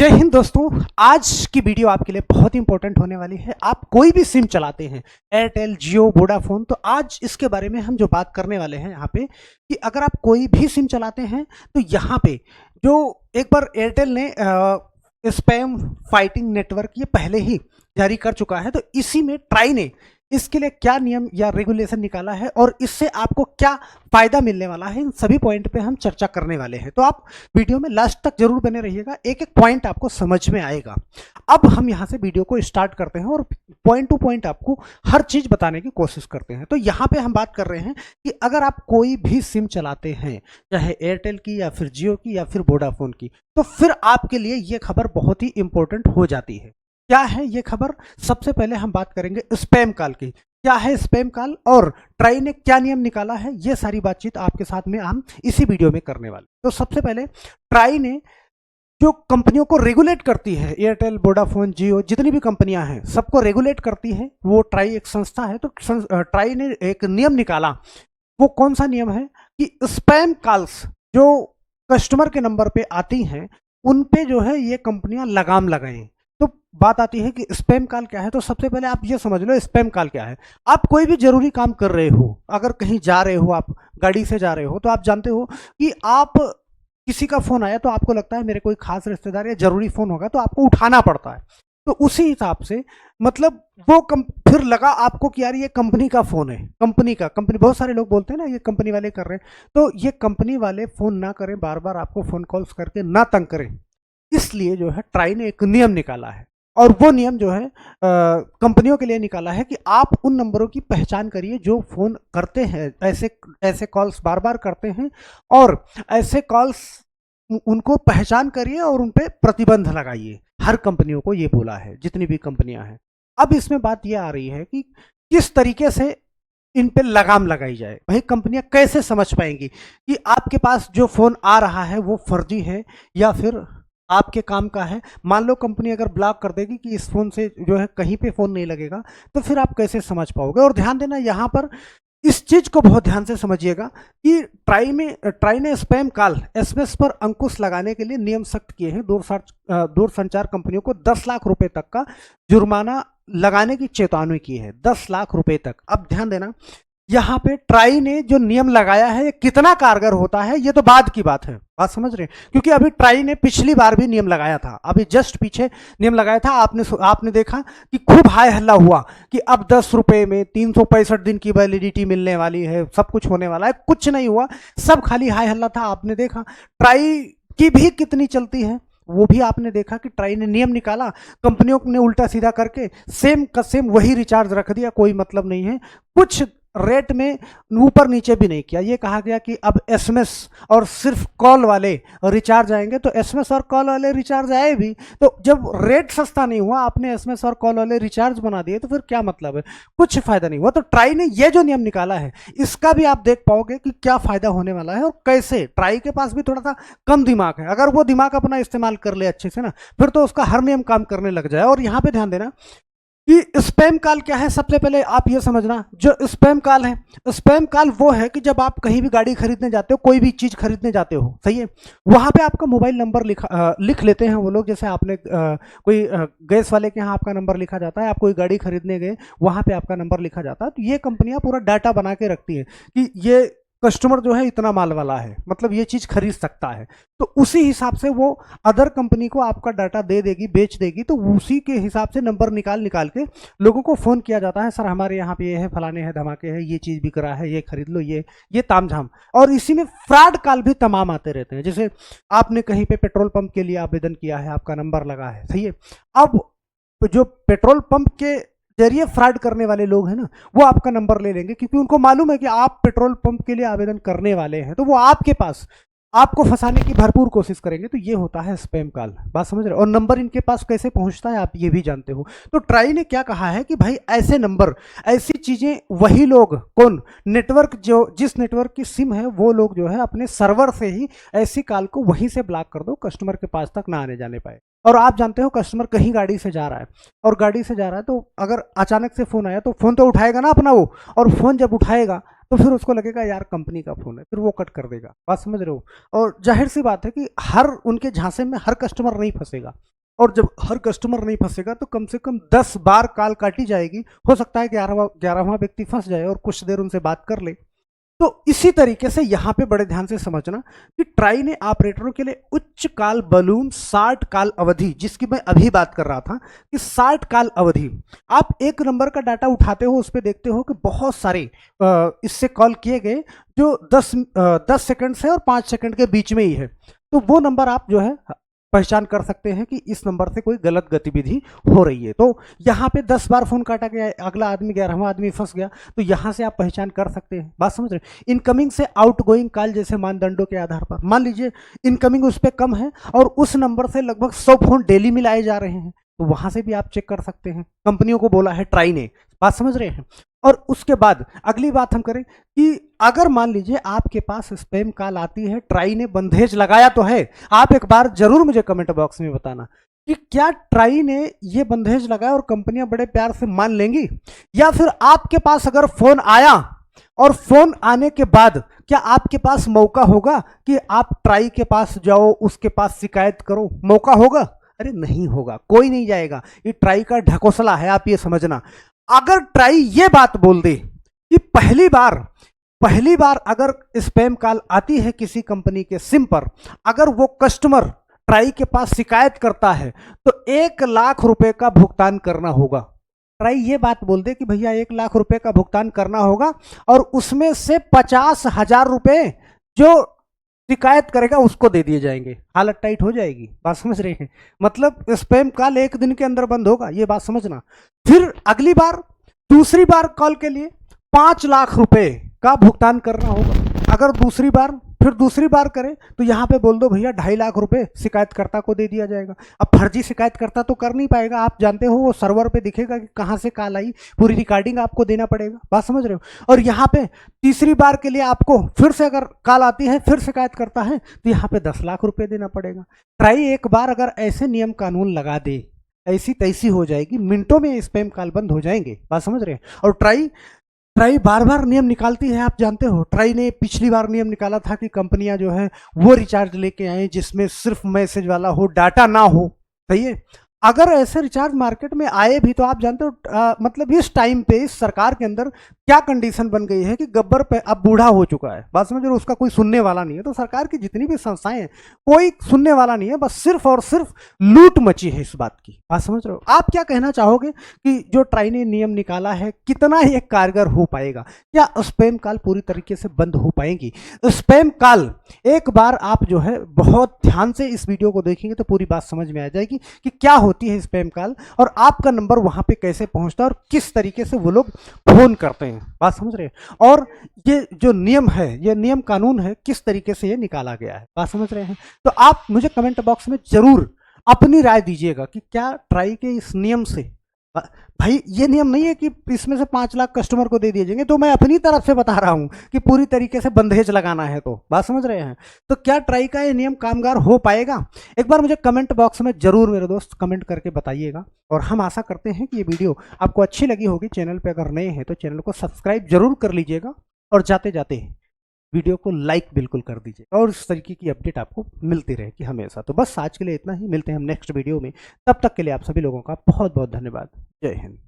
जय हिंद दोस्तों। आज की वीडियो आपके लिए बहुत इंपॉर्टेंट होने वाली है। आप कोई भी सिम चलाते हैं, एयरटेल, जियो, वोडाफोन, तो आज इसके बारे में हम जो बात करने वाले हैं यहाँ पे कि अगर आप कोई भी सिम चलाते हैं तो यहाँ पे जो एक बार एयरटेल ने स्पैम फाइटिंग नेटवर्क ये पहले ही जारी कर चुका है, तो इसी में ट्राई ने इसके लिए क्या नियम या रेगुलेशन निकाला है और इससे आपको क्या फायदा मिलने वाला है, इन सभी पॉइंट पे हम चर्चा करने वाले हैं। तो आप वीडियो में लास्ट तक जरूर बने रहिएगा, एक एक पॉइंट आपको समझ में आएगा। अब हम यहाँ से वीडियो को स्टार्ट करते हैं और पॉइंट टू पॉइंट आपको हर चीज बताने की कोशिश करते हैं। तो यहाँ पे हम बात कर रहे हैं कि अगर आप कोई भी सिम चलाते हैं, चाहे एयरटेल की या फिर जियो की या फिर वोडाफोन की, तो फिर आपके लिए ये खबर बहुत ही इंपॉर्टेंट हो जाती है। क्या है ये खबर? सबसे पहले हम बात करेंगे स्पैम कॉल की। क्या है स्पैम कॉल और ट्राई ने क्या नियम निकाला है, ये सारी बातचीत आपके साथ में हम इसी वीडियो में करने वाले। तो सबसे पहले ट्राई ने जो कंपनियों को रेगुलेट करती है, एयरटेल, वोडाफोन, जियो, जितनी भी कंपनियां हैं सबको रेगुलेट करती है, वो ट्राई एक संस्था है। तो ट्राई ने एक नियम निकाला। वो कौन सा नियम है कि स्पैम कॉल्स जो कस्टमर के नंबर पे आती हैं उन पे जो है ये कंपनियां लगाम लगाएं। तो बात आती है कि स्पैम कॉल क्या है। तो सबसे पहले आप ये समझ लो स्पैम कॉल क्या है। आप कोई भी जरूरी काम कर रहे हो, अगर कहीं जा रहे हो, आप गाड़ी से जा रहे हो, तो आप जानते हो कि आप किसी का फोन आया तो आपको लगता है मेरे कोई खास रिश्तेदार या जरूरी फोन होगा, तो आपको उठाना पड़ता है। तो उसी हिसाब से मतलब वो फिर लगा आपको कि यार ये कंपनी का फोन है, कंपनी बहुत सारे लोग बोलते हैं ना ये कंपनी वाले कर रहे हैं, तो ये कंपनी वाले फोन ना करें, बार बार आपको फोन कॉल्स करके ना तंग करें। इसलिए जो है ट्राई ने एक नियम निकाला है और वो नियम जो है कंपनियों के लिए निकाला है कि आप उन नंबरों की पहचान करिए जो फोन करते हैं, ऐसे कॉल्स बार बार करते हैं, और ऐसे कॉल्स उनको पहचान करिए और उन पे प्रतिबंध लगाइए। हर कंपनियों को ये बोला है, जितनी भी कंपनियां हैं। अब इसमें बात ये आ रही है कि किस तरीके से इन पे लगाम लगाई जाए। भाई कंपनियां कैसे समझ पाएंगी कि आपके पास जो फोन आ रहा है वो फर्जी है या फिर आपके काम का है। मान लो कंपनी अगर ब्लॉक कर देगी कि इस फोन से जो है कहीं पे फोन नहीं लगेगा, तो फिर आप कैसे समझ पाओगे? और ध्यान देना यहाँ पर, इस चीज को बहुत ध्यान से समझिएगा कि ट्राई ने स्पैम कॉल एसएमएस पर अंकुश लगाने के लिए नियम सख्त किए हैं। दूरसंचार कंपनियों को 10 लाख रुपए तक का जुर्माना लगाने की चेतावनी की है, 10 लाख रुपए तक। अब ध्यान देना यहाँ पे ट्राई ने जो नियम लगाया है ये कितना कारगर होता है ये तो बाद की बात है, बात समझ रहे हैं? क्योंकि अभी ट्राई ने पिछली बार भी नियम लगाया था, अभी जस्ट पीछे नियम लगाया था। आपने देखा कि खूब हाय हल्ला हुआ कि अब 10 रुपए में 365 दिन की वैलिडिटी मिलने वाली है, सब कुछ होने वाला है। कुछ नहीं हुआ, सब खाली हाय हल्ला था। आपने देखा ट्राई की भी कितनी चलती है, वो भी आपने देखा कि ट्राई ने नियम निकाला, कंपनियों ने उल्टा सीधा करके सेम का सेम वही रिचार्ज रख दिया, कोई मतलब नहीं है, कुछ रेट में ऊपर नीचे भी नहीं किया। ये कहा गया कि अब एसएमएस और सिर्फ कॉल वाले रिचार्ज आएंगे, तो एसएमएस और कॉल वाले रिचार्ज आए भी, तो जब रेट सस्ता नहीं हुआ, आपने एसएमएस और कॉल वाले रिचार्ज बना दिए, तो फिर क्या मतलब है? कुछ फायदा नहीं हुआ। तो ट्राई ने ये जो नियम निकाला है इसका भी आप देख पाओगे कि क्या फायदा होने वाला है और कैसे। ट्राई के पास भी थोड़ा सा कम दिमाग है, अगर वो दिमाग अपना इस्तेमाल कर ले अच्छे से ना, फिर तो उसका हर नियम काम करने लग जाए। और यहाँ पे ध्यान देना कि स्पैम कॉल क्या है। सबसे पहले आप ये समझना, जो स्पैम कॉल है, स्पैम कॉल वो है कि जब आप कहीं भी गाड़ी खरीदने जाते हो, कोई भी चीज खरीदने जाते हो, सही है, वहां पे आपका मोबाइल नंबर लिख लेते हैं वो लोग। जैसे आपने कोई गैस वाले के यहाँ आपका नंबर लिखा जाता है, आप कोई गाड़ी खरीदने गए, वहां पे आपका नंबर लिखा जाता है। तो ये कंपनियां पूरा डाटा बना के रखती है कि ये कस्टमर जो है इतना माल वाला है, मतलब ये चीज खरीद सकता है। तो उसी हिसाब से वो अदर कंपनी को आपका डाटा दे देगी, बेच देगी। तो उसी के हिसाब से नंबर निकाल के लोगों को फोन किया जाता है, सर हमारे यहाँ पे ये है, फलाने है, धमाके है, ये चीज बिक रहा है, ये खरीद लो, ये तामझाम। और इसी में फ्रॉड कॉल भी तमाम आते रहते हैं। जैसे आपने कहीं पे पेट्रोल पंप के लिए आवेदन किया है, आपका नंबर लगा है, सही है, अब जो पेट्रोल पंप के जरिए फ्रॉड करने वाले लोग हैं ना, वो आपका नंबर ले लेंगे, क्योंकि उनको मालूम है कि आप पेट्रोल पंप के लिए आवेदन करने वाले हैं, तो वो आपके पास आपको फंसाने की भरपूर कोशिश करेंगे। तो ये होता है स्पैम कॉल, बात समझ रहे हो? और नंबर इनके पास कैसे पहुंचता है आप ये भी जानते हो। तो ट्राई ने क्या कहा है कि भाई ऐसे नंबर, ऐसी चीजें वही लोग, कौन नेटवर्क, जो जिस नेटवर्क की सिम है वो लोग जो है अपने सर्वर से ही ऐसी कॉल को वहीं से ब्लॉक कर दो, कस्टमर के पास तक ना आने जाने पाए। और आप जानते हो कस्टमर कहीं गाड़ी से जा रहा है, और गाड़ी से जा रहा है तो अगर अचानक से फोन आया तो फोन तो उठाएगा ना अपना वो, और फोन जब उठाएगा तो फिर उसको लगेगा यार कंपनी का फ़ोन है, फिर वो कट कर देगा। बात समझ रहे हो? और ज़ाहिर सी बात है कि हर उनके झांसे में हर कस्टमर नहीं फंसेगा, और जब हर कस्टमर नहीं फंसेगा तो कम से कम 10 बार कॉल काटी जाएगी। हो सकता है 11वां व्यक्ति फंस जाए और कुछ देर उनसे बात कर ले। तो इसी तरीके से यहां पे बड़े ध्यान से समझना कि ट्राई ने ऑपरेटरों के लिए उच्च काल बलून 60 काल अवधि, जिसकी मैं अभी बात कर रहा था कि 60 काल अवधि, आप एक नंबर का डाटा उठाते हो, उस पर देखते हो कि बहुत सारे इससे कॉल किए गए जो 10 सेकंड से और 5 सेकंड के बीच में ही है। तो वो नंबर आप जो है पहचान कर सकते हैं कि इस नंबर से कोई गलत गतिविधि हो रही है। तो यहाँ पे 10 बार फोन काटा गया, अगला आदमी 11वां आदमी फंस गया, तो यहाँ से आप पहचान कर सकते हैं। बात समझ रहे हैं? इनकमिंग से आउटगोइंग कॉल जैसे मानदंडों के आधार पर मान लीजिए इनकमिंग उस पर कम है और उस नंबर से लगभग 100 फोन डेली मिलाए जा रहे हैं, तो वहां से भी आप चेक कर सकते हैं। कंपनियों को बोला है ट्राई ने। बात समझ रहे हैं? और उसके बाद अगली बात हम करें कि अगर मान लीजिए आपके पास स्पैम कॉल आती है, ट्राई ने बंधेज लगाया तो है, आप एक बार जरूर मुझे कमेंट बॉक्स में बताना कि क्या ट्राई ने ये बंधेज लगाया और कंपनियां बड़े प्यार से मान लेंगी, या फिर आपके पास अगर फोन आया और फोन आने के बाद क्या आपके पास मौका होगा कि आप ट्राई के पास जाओ, उसके पास शिकायत करो? मौका होगा? अरे नहीं होगा, कोई नहीं जाएगा। ये ट्राई का ढकोसला है, आप ये समझना। अगर ट्राई ये बात बोल दे कि पहली बार अगर स्पैम कॉल आती है किसी कंपनी के सिम पर, अगर वो कस्टमर ट्राई के पास शिकायत करता है तो 1 लाख रुपए का भुगतान करना होगा। ट्राई ये बात बोल दे कि भैया 1 लाख रुपए का भुगतान करना होगा और उसमें से 50,000 रुपए जो शिकायत करेगा उसको दे दिए जाएंगे, हालत टाइट हो जाएगी। बात समझ रहे हैं? मतलब स्पैम कॉल 1 दिन के अंदर बंद होगा, ये बात समझना। फिर अगली बार दूसरी बार कॉल के लिए 5 लाख रुपए का भुगतान करना होगा। अगर दूसरी बार करें तो यहां पे बोल दो भैया 2.5 लाख रुपए शिकायतकर्ता को दे दिया जाएगा। अब फर्जी शिकायतकर्ता तो कर नहीं पाएगा, आप जानते हो वो सर्वर पे दिखेगा कि कहां से कॉल आई, पूरी रिकॉर्डिंग आपको देना पड़ेगा। बात समझ रहे हो? और यहाँ पे तीसरी बार के लिए आपको फिर से अगर कॉल आती है, फिर शिकायत करता है, तो यहाँ पे 10 लाख रुपए देना पड़ेगा। ट्राई एक बार अगर ऐसे नियम कानून लगा दे, ऐसी तैसी हो जाएगी, मिनटों में स्पैम कॉल बंद हो जाएंगे। बात समझ रहे हैं? और ट्राई बार बार नियम निकालती है, आप जानते हो। ट्राई ने पिछली बार नियम निकाला था कि कंपनियां जो है वो रिचार्ज लेके आए जिसमें सिर्फ मैसेज वाला हो, डाटा ना हो। सही है? अगर ऐसे रिचार्ज मार्केट में आए भी तो आप जानते हो मतलब इस टाइम पे इस सरकार के अंदर क्या कंडीशन बन गई है कि गब्बर पे अब बूढ़ा हो चुका है। बात समझ रहे हो? उसका कोई सुनने वाला नहीं है। तो सरकार की जितनी भी संस्थाएं हैं कोई सुनने वाला नहीं है, बस सिर्फ और सिर्फ लूट मची है इस बात की। बात समझ रहे हो? आप क्या कहना चाहोगे कि जो ट्राई ने नियम निकाला है कितना ये कारगर हो पाएगा? क्या स्पैम कॉल पूरी तरीके से बंद हो पाएंगी? स्पैम कॉल एक बार आप जो है बहुत ध्यान से इस वीडियो को देखेंगे तो पूरी बात समझ में आ जाएगी कि क्या होती है स्पैम कॉल और आपका नंबर वहां पे कैसे पहुंचता है और किस तरीके से वो लोग फोन करते हैं। बात समझ रहे हैं? और ये जो नियम है, ये नियम कानून है, किस तरीके से ये निकाला गया है। बात समझ रहे हैं? तो आप मुझे कमेंट बॉक्स में जरूर अपनी राय दीजिएगा कि क्या ट्राई के इस नियम से, भाई ये नियम नहीं है कि इसमें से 5 लाख कस्टमर को दे दिए जाएंगे, तो मैं अपनी तरफ से बता रहा हूं कि पूरी तरीके से बंधेज लगाना है। तो बात समझ रहे हैं? तो क्या ट्राई का ये नियम कामगार हो पाएगा? एक बार मुझे कमेंट बॉक्स में जरूर मेरे दोस्त कमेंट करके बताइएगा। और हम आशा करते हैं कि ये वीडियो आपको अच्छी लगी होगी। चैनल पर अगर नए हैं तो चैनल को सब्सक्राइब जरूर कर लीजिएगा और जाते जाते वीडियो को लाइक बिल्कुल कर दीजिए और इस तरीके की अपडेट आपको मिलती रहेगी हमेशा। तो बस आज के लिए इतना ही, मिलते हैं हम नेक्स्ट वीडियो में। तब तक के लिए आप सभी लोगों का बहुत बहुत धन्यवाद। जय हिंद।